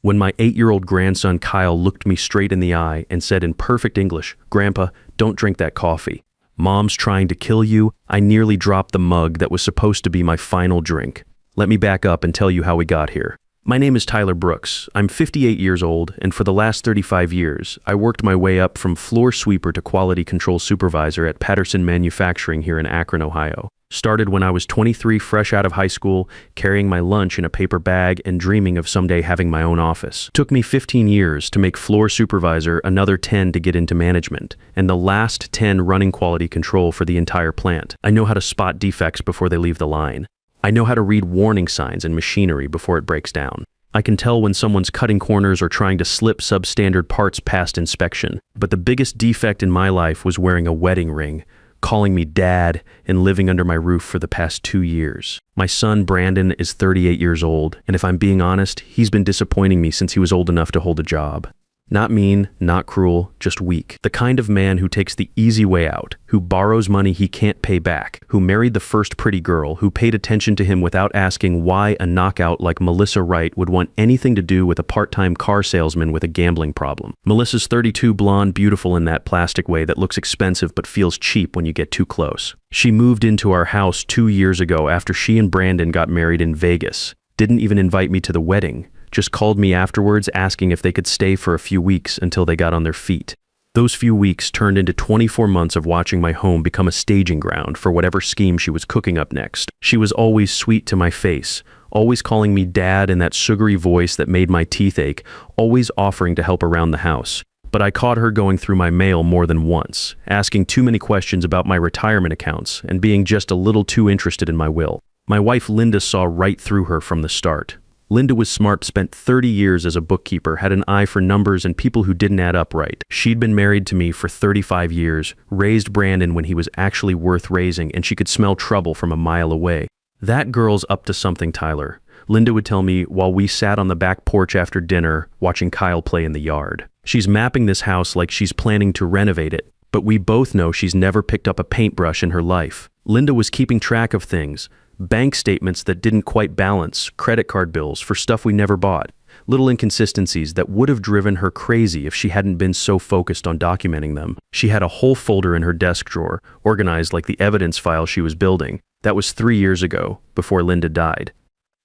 when my 8-year-old grandson Kyle looked me straight in the eye and said in perfect English, "Grandpa, don't drink that coffee. Mom's trying to kill you." I nearly dropped the mug that was supposed to be my final drink. Let me back up and tell you how we got here. My name is Tyler Brooks. I'm 58 years old, and for the last 35 years, I worked my way up from floor sweeper to quality control supervisor at Patterson Manufacturing here in Akron, Ohio. Started when I was 23, fresh out of high school, carrying my lunch in a paper bag and dreaming of someday having my own office. Took me 15 years to make floor supervisor, another 10 to get into management, and the last 10 running quality control for the entire plant. I know how to spot defects before they leave the line. I know how to read warning signs in machinery before it breaks down. I can tell when someone's cutting corners or trying to slip substandard parts past inspection. But the biggest defect in my life was wearing a wedding ring, calling me dad, and living under my roof for the past 2 years. My son, Brandon, is 38 years old, and if I'm being honest, he's been disappointing me since he was old enough to hold a job. Not mean, not cruel, just weak. The kind of man who takes the easy way out, who borrows money he can't pay back, who married the first pretty girl, who paid attention to him without asking why a knockout like Melissa Wright would want anything to do with a part-time car salesman with a gambling problem. Melissa's 32, blonde, beautiful in that plastic way that looks expensive but feels cheap when you get too close. She moved into our house 2 years ago after she and Brandon got married in Vegas. Didn't even invite me to the wedding. Just called me afterwards asking if they could stay for a few weeks until they got on their feet. Those few weeks turned into 24 months of watching my home become a staging ground for whatever scheme she was cooking up next. She was always sweet to my face, always calling me dad in that sugary voice that made my teeth ache, always offering to help around the house. But I caught her going through my mail more than once, asking too many questions about my retirement accounts and being just a little too interested in my will. My wife Linda saw right through her from the start. Linda was smart, spent 30 years as a bookkeeper, had an eye for numbers and people who didn't add up right. She'd been married to me for 35 years, raised Brandon when he was actually worth raising, and she could smell trouble from a mile away. "That girl's up to something, Tyler," Linda would tell me while we sat on the back porch after dinner, watching Kyle play in the yard. "She's mapping this house like she's planning to renovate it, but we both know she's never picked up a paintbrush in her life." Linda was keeping track of things. Bank statements that didn't quite balance, credit card bills for stuff we never bought, little inconsistencies that would have driven her crazy if she hadn't been so focused on documenting them. She had a whole folder in her desk drawer, organized like the evidence file she was building. That was 3 years ago, before Linda died.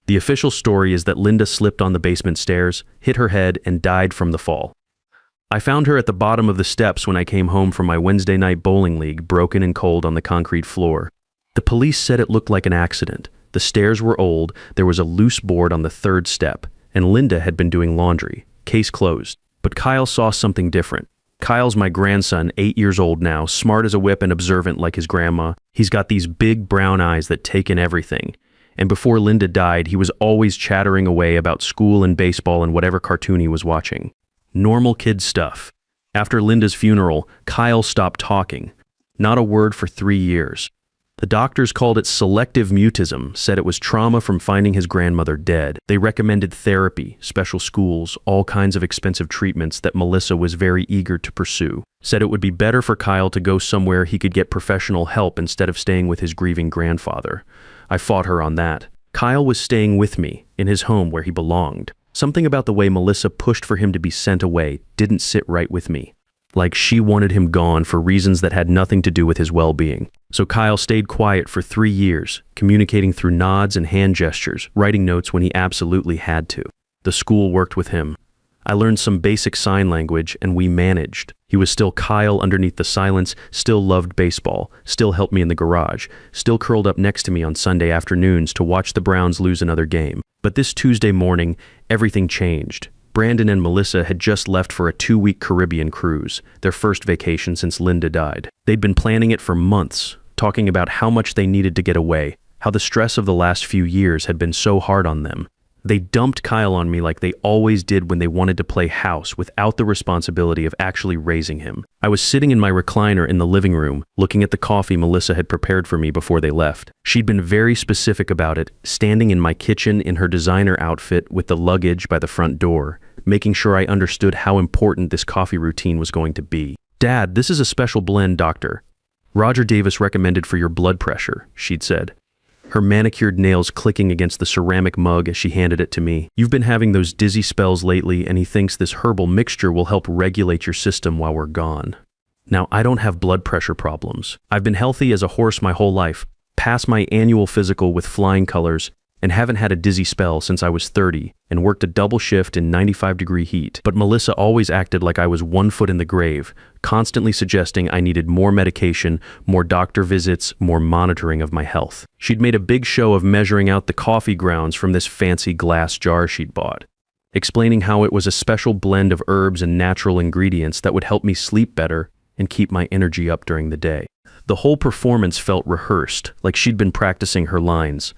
The official story is that Linda slipped on the basement stairs, hit her head, and died from the fall. I found her at the bottom of the steps when I came home from my Wednesday night bowling league, broken and cold on the concrete floor. The police said it looked like an accident. The stairs were old, there was a loose board on the 3rd step, and Linda had been doing laundry. Case closed. But Kyle saw something different. Kyle's my grandson, 8 years old now, smart as a whip and observant like his grandma. He's got these big brown eyes that take in everything. And before Linda died, he was always chattering away about school and baseball and whatever cartoon he was watching. Normal kid stuff. After Linda's funeral, Kyle stopped talking. Not a word for 3 years. The doctors called it selective mutism, said it was trauma from finding his grandmother dead. They recommended therapy, special schools, all kinds of expensive treatments that Melissa was very eager to pursue. Said it would be better for Kyle to go somewhere he could get professional help instead of staying with his grieving grandfather. I fought her on that. Kyle was staying with me, in his home where he belonged. Something about the way Melissa pushed for him to be sent away didn't sit right with me. Like she wanted him gone for reasons that had nothing to do with his well-being. So Kyle stayed quiet for 3 years, communicating through nods and hand gestures, writing notes when he absolutely had to. The school worked with him. I learned some basic sign language, and we managed. He was still Kyle underneath the silence, still loved baseball, still helped me in the garage, still curled up next to me on Sunday afternoons to watch the Browns lose another game. But this Tuesday morning, everything changed. Brandon and Melissa had just left for a 2-week Caribbean cruise, their first vacation since Linda died. They'd been planning it for months, talking about how much they needed to get away, how the stress of the last few years had been so hard on them. They dumped Kyle on me like they always did when they wanted to play house without the responsibility of actually raising him. I was sitting in my recliner in the living room, looking at the coffee Melissa had prepared for me before they left. She'd been very specific about it, standing in my kitchen in her designer outfit with the luggage by the front door, making sure I understood how important this coffee routine was going to be. "Dad, this is a special blend, doctor. Roger Davis recommended for your blood pressure," she'd said. her manicured nails clicking against the ceramic mug as she handed it to me. "You've been having those dizzy spells lately, and he thinks this herbal mixture will help regulate your system while we're gone." Now, I don't have blood pressure problems. I've been healthy as a horse my whole life, passed my annual physical with flying colors, and haven't had a dizzy spell since I was 30 and worked a double shift in 95-degree heat. But Melissa always acted like I was 1 foot in the grave, constantly suggesting I needed more medication, more doctor visits, more monitoring of my health. She'd made a big show of measuring out the coffee grounds from this fancy glass jar she'd bought, explaining how it was a special blend of herbs and natural ingredients that would help me sleep better and keep my energy up during the day. The whole performance felt rehearsed, like she'd been practicing her lines.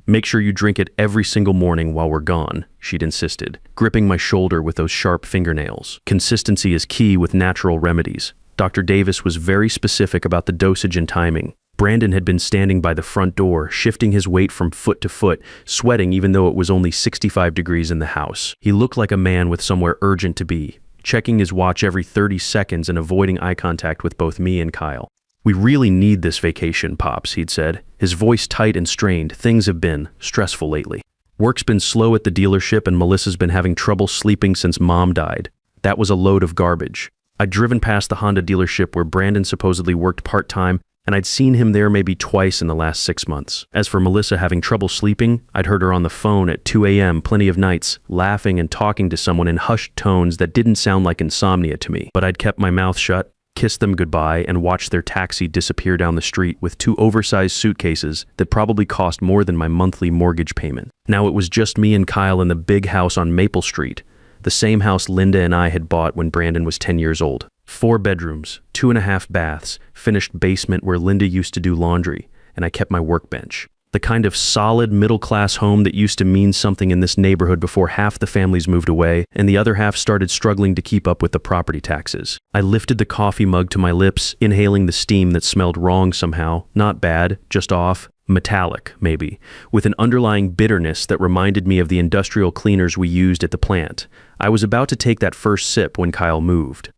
"Make sure you drink it every single morning while we're gone," she'd insisted, gripping my shoulder with those sharp fingernails. Consistency is key with natural remedies. Dr. Davis was very specific about the dosage and timing. Brandon had been standing by the front door, shifting his weight from foot to foot, sweating even though it was only 65 degrees in the house. He looked like a man with somewhere urgent to be, checking his watch every 30 seconds and avoiding eye contact with both me and Kyle. "We really need this vacation, Pops," he'd said, his voice tight and strained. "Things have been stressful lately. Work's been slow at the dealership and Melissa's been having trouble sleeping since Mom died." That was a load of garbage. I'd driven past the Honda dealership where Brandon supposedly worked part-time, and I'd seen him there maybe twice in the last 6 months. As for Melissa having trouble sleeping, I'd heard her on the phone at 2 a.m. plenty of nights, laughing and talking to someone in hushed tones that didn't sound like insomnia to me. But I'd kept my mouth shut, kissed them goodbye, and watched their taxi disappear down the street with 2 oversized suitcases that probably cost more than my monthly mortgage payment. Now it was just me and Kyle in the big house on Maple Street, the same house Linda and I had bought when Brandon was 10 years old. 4 bedrooms, 2.5 baths, finished basement where Linda used to do laundry, and I kept my workbench. The kind of solid middle-class home that used to mean something in this neighborhood before half the families moved away and the other half started struggling to keep up with the property taxes. I lifted the coffee mug to my lips, inhaling the steam that smelled wrong somehow, not bad, just off, metallic, maybe, with an underlying bitterness that reminded me of the industrial cleaners we used at the plant. I was about to take that first sip when Kyle moved.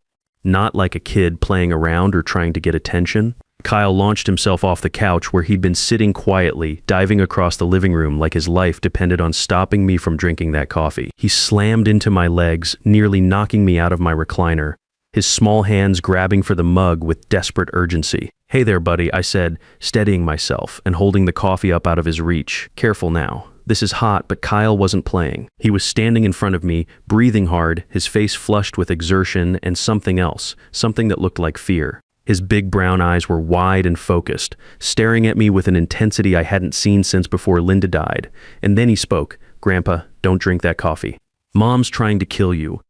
Not like a kid playing around or trying to get attention. Kyle launched himself off the couch where he'd been sitting quietly, diving across the living room like his life depended on stopping me from drinking that coffee. He slammed into my legs, nearly knocking me out of my recliner, his small hands grabbing for the mug with desperate urgency. "Hey there, buddy," I said, steadying myself and holding the coffee up out of his reach. "Careful now. This is hot," but Kyle wasn't playing. He was standing in front of me, breathing hard, his face flushed with exertion and something else, something that looked like fear. His big brown eyes were wide and focused, staring at me with an intensity I hadn't seen since before Linda died. And then he spoke. "Grandpa, don't drink that coffee. Mom's trying to kill you."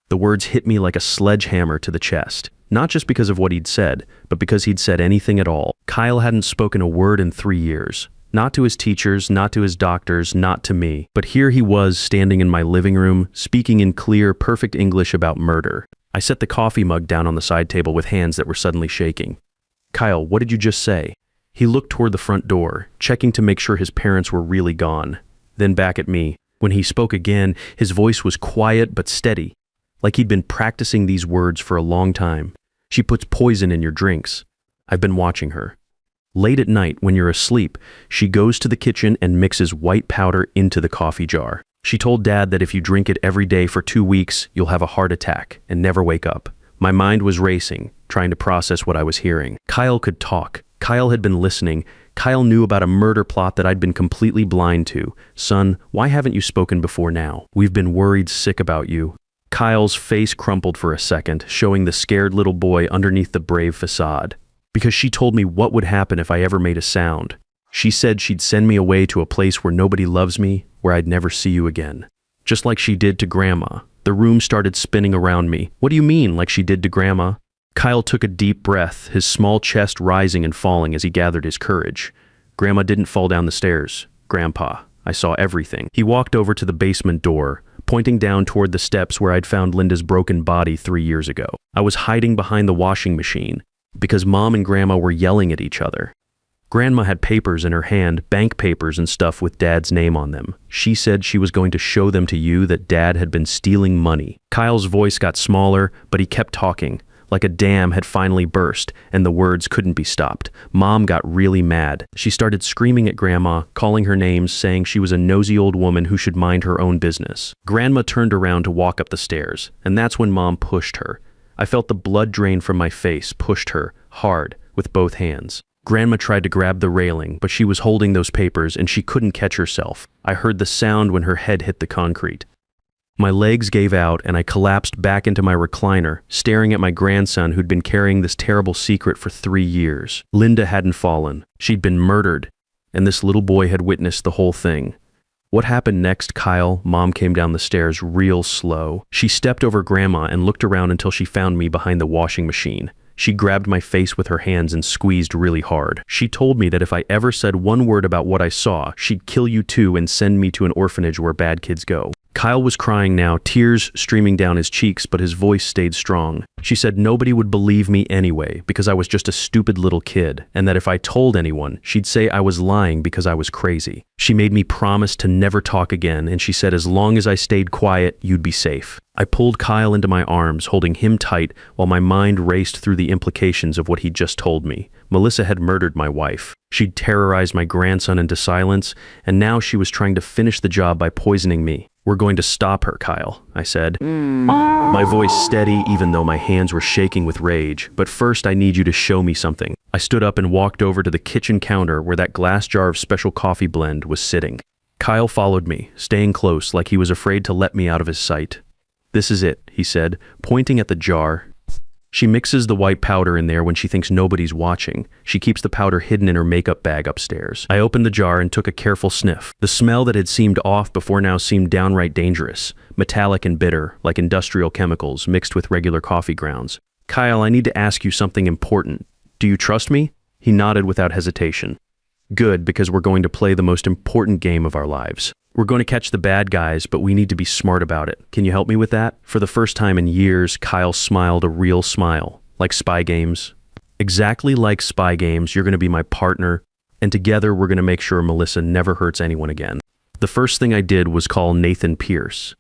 The words hit me like a sledgehammer to the chest. Not just because of what he'd said, but because he'd said anything at all. Kyle hadn't spoken a word in 3 years. Not to his teachers, not to his doctors, not to me. But here he was standing in my living room, speaking in clear, perfect English about murder. I set the coffee mug down on the side table with hands that were suddenly shaking. "Kyle, what did you just say?" He looked toward the front door, checking to make sure his parents were really gone. Then back at me. When he spoke again, his voice was quiet but steady, like he'd been practicing these words for a long time. "She puts poison in your drinks. I've been watching her. Late at night, when you're asleep, she goes to the kitchen and mixes white powder into the coffee jar. She told Dad that if you drink it every day for 2 weeks, you'll have a heart attack and never wake up." My mind was racing, trying to process what I was hearing. Kyle could talk. Kyle had been listening. Kyle knew about a murder plot that I'd been completely blind to. "Son, why haven't you spoken before now? We've been worried sick about you." Kyle's face crumpled for a second, showing the scared little boy underneath the brave facade. "Because she told me what would happen if I ever made a sound. She said she'd send me away to a place where nobody loves me, where I'd never see you again. Just like she did to Grandma." The room started spinning around me. "What do you mean, like she did to Grandma?" Kyle took a deep breath, his small chest rising and falling as he gathered his courage. "Grandma didn't fall down the stairs. Grandpa. I saw everything." He walked over to the basement door, pointing down toward the steps where I'd found Linda's broken body 3 years ago. I was hiding behind the washing machine because Mom and Grandma were yelling at each other. Grandma had papers in her hand, bank papers and stuff with Dad's name on them. She said she was going to show them to you that Dad had been stealing money. Kyle's voice got smaller, but he kept talking, like a dam had finally burst, and the words couldn't be stopped. Mom got really mad. She started screaming at Grandma, calling her names, saying she was a nosy old woman who should mind her own business. Grandma turned around to walk up the stairs, and that's when Mom pushed her. I felt the blood drain from my face, pushed her, hard, with both hands. Grandma tried to grab the railing, but she was holding those papers and she couldn't catch herself. I heard the sound when her head hit the concrete. My legs gave out and I collapsed back into my recliner, staring at my grandson who'd been carrying this terrible secret for 3 years. Linda hadn't fallen. She'd been murdered, and this little boy had witnessed the whole thing. What happened next, Kyle? Mom came down the stairs real slow. She stepped over Grandma and looked around until she found me behind the washing machine. She grabbed my face with her hands and squeezed really hard. She told me that if I ever said one word about what I saw, she'd kill you too and send me to an orphanage where bad kids go. Kyle was crying now, tears streaming down his cheeks, but his voice stayed strong. She said nobody would believe me anyway because I was just a stupid little kid, and that if I told anyone, she'd say I was lying because I was crazy. She made me promise to never talk again, and she said as long as I stayed quiet, you'd be safe. I pulled Kyle into my arms, holding him tight while my mind raced through the implications of what he'd just told me. Melissa had murdered my wife. She'd terrorized my grandson into silence, and now she was trying to finish the job by poisoning me. We're going to stop her, Kyle, I said. My voice steady even though my hands were shaking with rage. But first I need you to show me something. I stood up and walked over to the kitchen counter where that glass jar of special coffee blend was sitting. Kyle followed me, staying close like he was afraid to let me out of his sight. This is it, he said, pointing at the jar. She mixes the white powder in there when she thinks nobody's watching. She keeps the powder hidden in her makeup bag upstairs. I opened the jar and took a careful sniff. The smell that had seemed off before now seemed downright dangerous, metallic and bitter, like industrial chemicals mixed with regular coffee grounds. Kyle, I need to ask you something important. Do you trust me? He nodded without hesitation. Good, because we're going to play the most important game of our lives. We're going to catch the bad guys, but we need to be smart about it. Can you help me with that? For the first time in years, Kyle smiled a real smile. Like Spy Games. Exactly like Spy Games, you're going to be my partner, and together we're going to make sure Melissa never hurts anyone again. The first thing I did was call Nathan Pierce.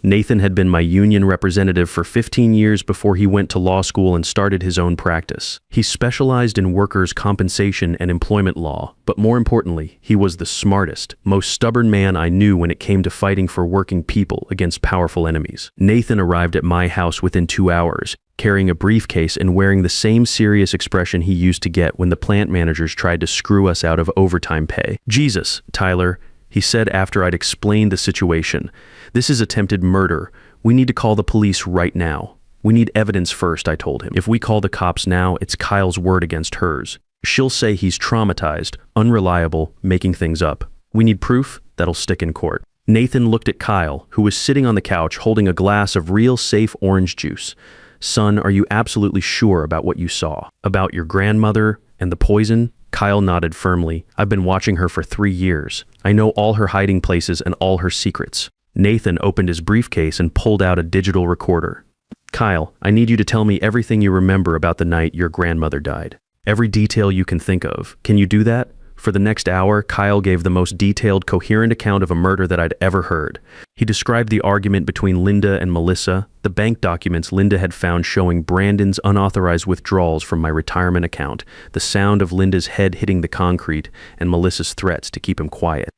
Nathan had been my union representative for 15 years before he went to law school and started his own practice. He specialized in workers' compensation and employment law, but more importantly, he was the smartest, most stubborn man I knew when it came to fighting for working people against powerful enemies. Nathan arrived at my house within 2 hours, carrying a briefcase and wearing the same serious expression he used to get when the plant managers tried to screw us out of overtime pay. Jesus, Tyler, he said after I'd explained the situation. This is attempted murder. We need to call the police right now. We need evidence first, I told him. If we call the cops now, it's Kyle's word against hers. She'll say he's traumatized, unreliable, making things up. We need proof that'll stick in court. Nathan looked at Kyle, who was sitting on the couch holding a glass of real safe orange juice. Son, are you absolutely sure about what you saw? About your grandmother and the poison? Kyle nodded firmly. I've been watching her for 3 years. I know all her hiding places and all her secrets. Nathan opened his briefcase and pulled out a digital recorder. Kyle, I need you to tell me everything you remember about the night your grandmother died. Every detail you can think of. Can you do that? For the next hour, Kyle gave the most detailed, coherent account of a murder that I'd ever heard. He described the argument between Linda and Melissa, the bank documents Linda had found showing Brandon's unauthorized withdrawals from my retirement account, the sound of Linda's head hitting the concrete, and Melissa's threats to keep him quiet.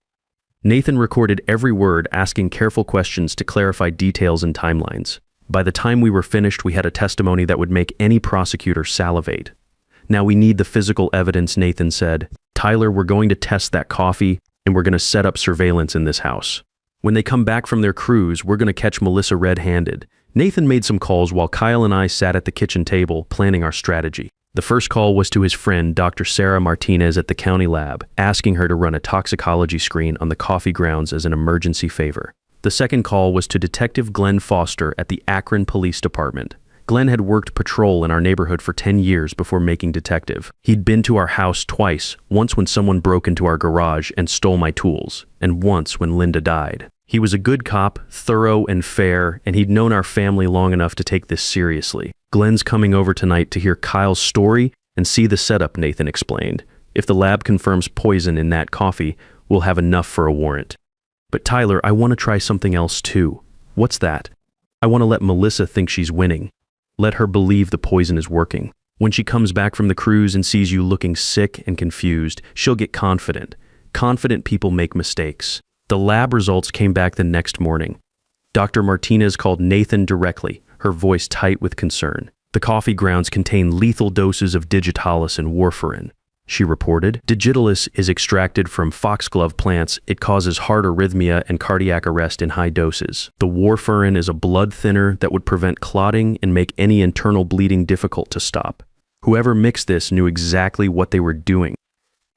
Nathan recorded every word, asking careful questions to clarify details and timelines. By the time we were finished, we had a testimony that would make any prosecutor salivate. Now we need the physical evidence, Nathan said. Tyler, we're going to test that coffee, and we're going to set up surveillance in this house. When they come back from their cruise, we're going to catch Melissa red-handed. Nathan made some calls while Kyle and I sat at the kitchen table, planning our strategy. The first call was to his friend, Dr. Sarah Martinez at the county lab, asking her to run a toxicology screen on the coffee grounds as an emergency favor. The second call was to Detective Glenn Foster at the Akron Police Department. Glenn had worked patrol in our neighborhood for 10 years before making detective. He'd been to our house twice, once when someone broke into our garage and stole my tools, and once when Linda died. He was a good cop, thorough and fair, and he'd known our family long enough to take this seriously. Glenn's coming over tonight to hear Kyle's story and see the setup, Nathan explained. If the lab confirms poison in that coffee, we'll have enough for a warrant. But Tyler, I want to try something else too. What's that? I want to let Melissa think she's winning. Let her believe the poison is working. When she comes back from the cruise and sees you looking sick and confused, she'll get confident. Confident people make mistakes. The lab results came back the next morning. Dr. Martinez called Nathan directly, her voice tight with concern. The coffee grounds contain lethal doses of digitalis and warfarin. She reported, digitalis is extracted from foxglove plants. It causes heart arrhythmia and cardiac arrest in high doses. The warfarin is a blood thinner that would prevent clotting and make any internal bleeding difficult to stop. Whoever mixed this knew exactly what they were doing.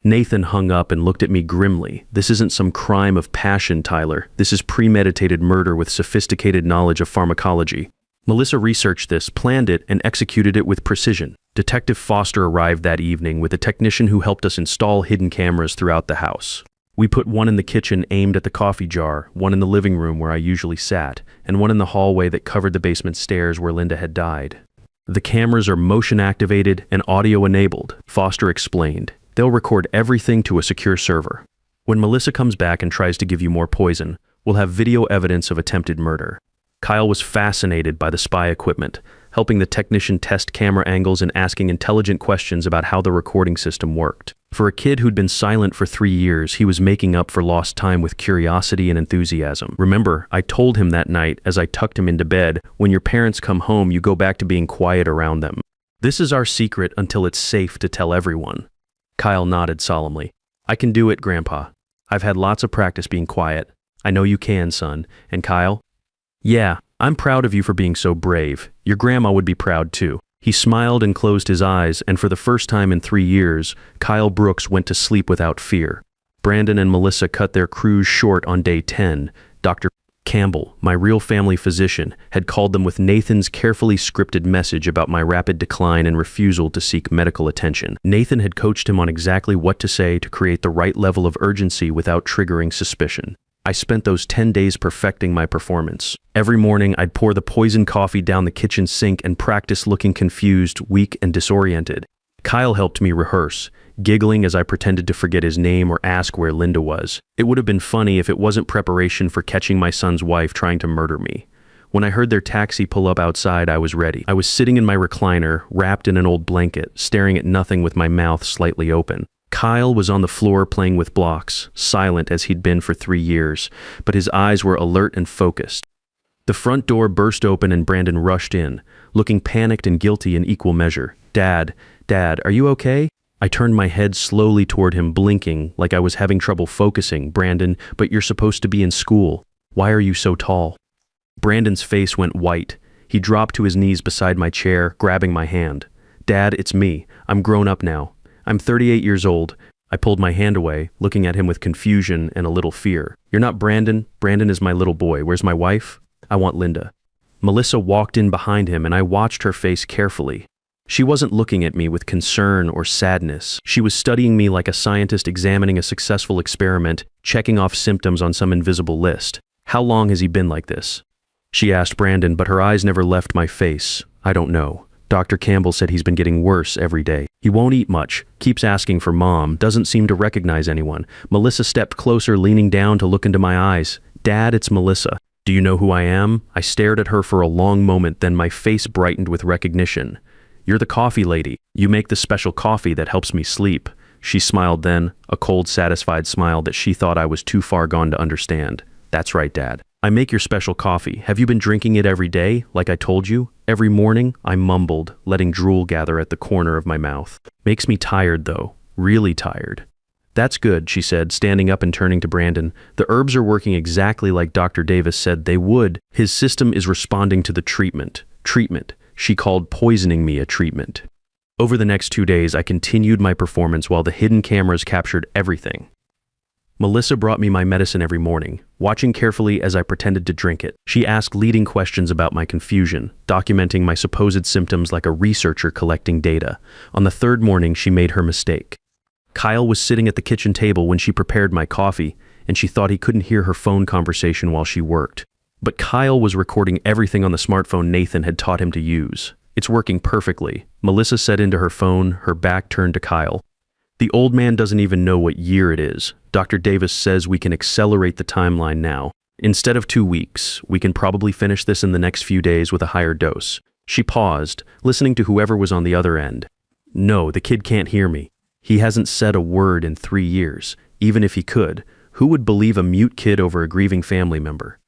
Nathan hung up and looked at me grimly. This isn't some crime of passion, Tyler. This is premeditated murder with sophisticated knowledge of pharmacology. Melissa researched this, planned it, and executed it with precision. Detective Foster arrived that evening with a technician who helped us install hidden cameras throughout the house. We put one in the kitchen aimed at the coffee jar, one in the living room where I usually sat, and one in the hallway that covered the basement stairs where Linda had died. The cameras are motion-activated and audio-enabled, Foster explained. They'll record everything to a secure server. When Melissa comes back and tries to give you more poison, we'll have video evidence of attempted murder. Kyle was fascinated by the spy equipment, helping the technician test camera angles and asking intelligent questions about how the recording system worked. For a kid who'd been silent for 3 years, he was making up for lost time with curiosity and enthusiasm. Remember, I told him that night as I tucked him into bed, when your parents come home, you go back to being quiet around them. This is our secret until it's safe to tell everyone. Kyle nodded solemnly. I can do it, Grandpa. I've had lots of practice being quiet. I know you can, son. And Kyle? Yeah, I'm proud of you for being so brave. Your grandma would be proud too. He smiled and closed his eyes, and for the first time in 3 years, Kyle Brooks went to sleep without fear. Brandon and Melissa cut their cruise short on day 10. Dr. Campbell, my real family physician, had called them with Nathan's carefully scripted message about my rapid decline and refusal to seek medical attention. Nathan had coached him on exactly what to say to create the right level of urgency without triggering suspicion. I spent those 10 days perfecting my performance. Every morning, I'd pour the poison coffee down the kitchen sink and practice looking confused, weak, and disoriented. Kyle helped me rehearse, giggling as I pretended to forget his name or ask where Linda was. It would have been funny if it wasn't preparation for catching my son's wife trying to murder me. When I heard their taxi pull up outside, I was ready. I was sitting in my recliner, wrapped in an old blanket, staring at nothing with my mouth slightly open. Kyle was on the floor playing with blocks, silent as he'd been for 3 years, but his eyes were alert and focused. The front door burst open and Brandon rushed in, looking panicked and guilty in equal measure. Dad, are you okay? I turned my head slowly toward him, blinking, like I was having trouble focusing. Brandon, but you're supposed to be in school. Why are you so tall? Brandon's face went white. He dropped to his knees beside my chair, grabbing my hand. Dad, it's me. I'm grown up now. I'm 38 years old. I pulled my hand away, looking at him with confusion and a little fear. You're not Brandon. Brandon is my little boy. Where's my wife? I want Linda. Melissa walked in behind him and I watched her face carefully. She wasn't looking at me with concern or sadness. She was studying me like a scientist examining a successful experiment, checking off symptoms on some invisible list. How long has he been like this? She asked Brandon, but her eyes never left my face. I don't know. Dr. Campbell said he's been getting worse every day. He won't eat much, keeps asking for Mom, doesn't seem to recognize anyone. Melissa stepped closer, leaning down to look into my eyes. Dad, it's Melissa. Do you know who I am? I stared at her for a long moment, then my face brightened with recognition. You're the coffee lady. You make the special coffee that helps me sleep. She smiled then, a cold, satisfied smile that she thought I was too far gone to understand. That's right, Dad. I make your special coffee. Have you been drinking it every day, like I told you? Every morning, I mumbled, letting drool gather at the corner of my mouth. Makes me tired, though. Really tired. That's good, she said, standing up and turning to Brandon. The herbs are working exactly like Dr. Davis said they would. His system is responding to the treatment. Treatment. She called poisoning me a treatment. Over the next 2 days, I continued my performance while the hidden cameras captured everything. Melissa brought me my medicine every morning, watching carefully as I pretended to drink it. She asked leading questions about my confusion, documenting my supposed symptoms like a researcher collecting data. On the 3rd morning, she made her mistake. Kyle was sitting at the kitchen table when she prepared my coffee, and she thought he couldn't hear her phone conversation while she worked. But Kyle was recording everything on the smartphone Nathan had taught him to use. It's working perfectly. Melissa said into her phone, her back turned to Kyle. The old man doesn't even know what year it is. Dr. Davis says we can accelerate the timeline now. Instead of 2 weeks, we can probably finish this in the next few days with a higher dose. She paused, listening to whoever was on the other end. No, the kid can't hear me. He hasn't said a word in 3 years. Even if he could, who would believe a mute kid over a grieving family member?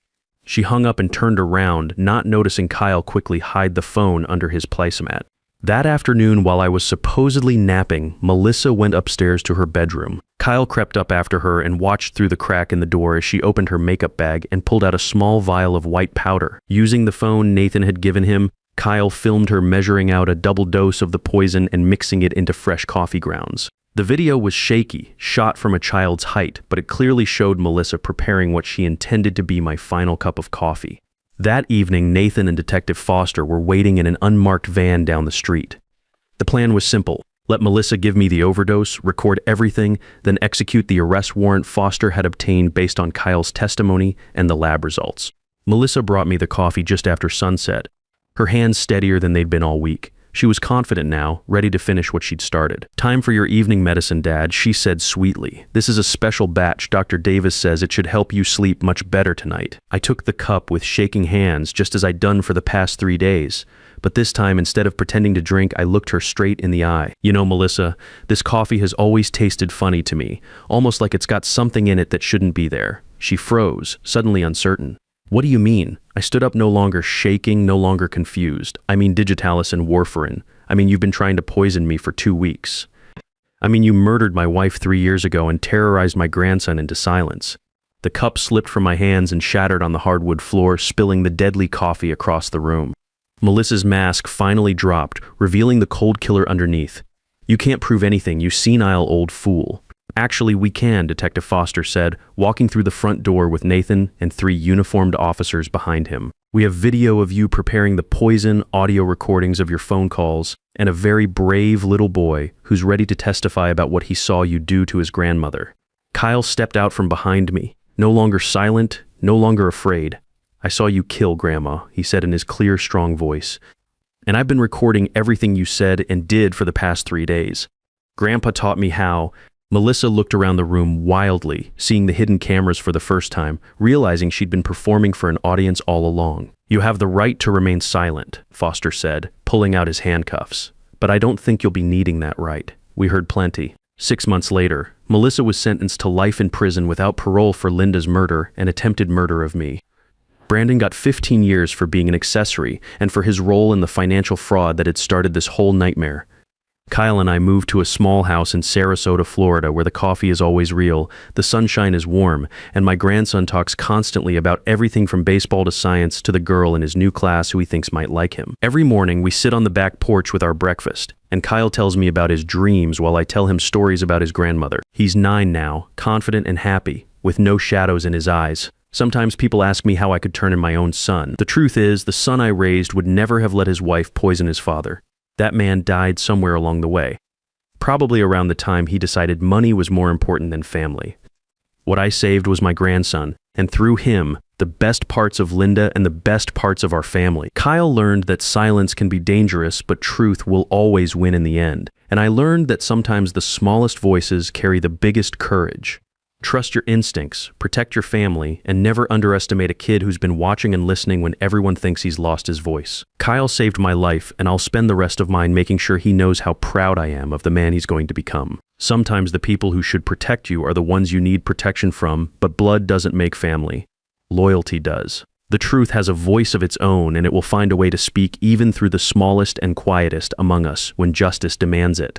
She hung up and turned around, not noticing Kyle quickly hide the phone under his placemat. That afternoon, while I was supposedly napping, Melissa went upstairs to her bedroom. Kyle crept up after her and watched through the crack in the door as she opened her makeup bag and pulled out a small vial of white powder. Using the phone Nathan had given him, Kyle filmed her measuring out a double dose of the poison and mixing it into fresh coffee grounds. The video was shaky, shot from a child's height, but it clearly showed Melissa preparing what she intended to be my final cup of coffee. That evening, Nathan and Detective Foster were waiting in an unmarked van down the street. The plan was simple. Let Melissa give me the overdose, record everything, then execute the arrest warrant Foster had obtained based on Kyle's testimony and the lab results. Melissa brought me the coffee just after sunset, her hands steadier than they'd been all week. She was confident now, ready to finish what she'd started. "Time for your evening medicine, Dad," she said sweetly. "This is a special batch. Dr. Davis says it should help you sleep much better tonight." I took the cup with shaking hands, just as I'd done for the past 3 days. But this time, instead of pretending to drink, I looked her straight in the eye. "You know, Melissa, this coffee has always tasted funny to me, almost like it's got something in it that shouldn't be there." She froze, suddenly uncertain. "What do you mean?" I stood up, no longer shaking, no longer confused. "I mean digitalis and warfarin. I mean you've been trying to poison me for 2 weeks. I mean you murdered my wife 3 years ago and terrorized my grandson into silence." The cup slipped from my hands and shattered on the hardwood floor, spilling the deadly coffee across the room. Melissa's mask finally dropped, revealing the cold killer underneath. "You can't prove anything, you senile old fool." "Actually, we can," Detective Foster said, walking through the front door with Nathan and 3 uniformed officers behind him. "We have video of you preparing the poison, audio recordings of your phone calls, and a very brave little boy who's ready to testify about what he saw you do to his grandmother." Kyle stepped out from behind me, no longer silent, no longer afraid. "I saw you kill Grandma," he said in his clear, strong voice. "And I've been recording everything you said and did for the past 3 days. Grandpa taught me how." Melissa looked around the room wildly, seeing the hidden cameras for the first time, realizing she'd been performing for an audience all along. "You have the right to remain silent," Foster said, pulling out his handcuffs. "But I don't think you'll be needing that right. We heard plenty." 6 months later, Melissa was sentenced to life in prison without parole for Linda's murder and attempted murder of me. Brandon got 15 years for being an accessory and for his role in the financial fraud that had started this whole nightmare. Kyle and I moved to a small house in Sarasota, Florida, where the coffee is always real, the sunshine is warm, and my grandson talks constantly about everything from baseball to science to the girl in his new class who he thinks might like him. Every morning, we sit on the back porch with our breakfast, and Kyle tells me about his dreams while I tell him stories about his grandmother. He's 9 now, confident and happy, with no shadows in his eyes. Sometimes people ask me how I could turn in my own son. The truth is, the son I raised would never have let his wife poison his father. That man died somewhere along the way, probably around the time he decided money was more important than family. What I saved was my grandson, and through him, the best parts of Linda and the best parts of our family. Kyle learned that silence can be dangerous, but truth will always win in the end. And I learned that sometimes the smallest voices carry the biggest courage. Trust your instincts, protect your family, and never underestimate a kid who's been watching and listening when everyone thinks he's lost his voice. Kyle saved my life, and I'll spend the rest of mine making sure he knows how proud I am of the man he's going to become. Sometimes the people who should protect you are the ones you need protection from, but blood doesn't make family. Loyalty does. The truth has a voice of its own, and it will find a way to speak even through the smallest and quietest among us when justice demands it.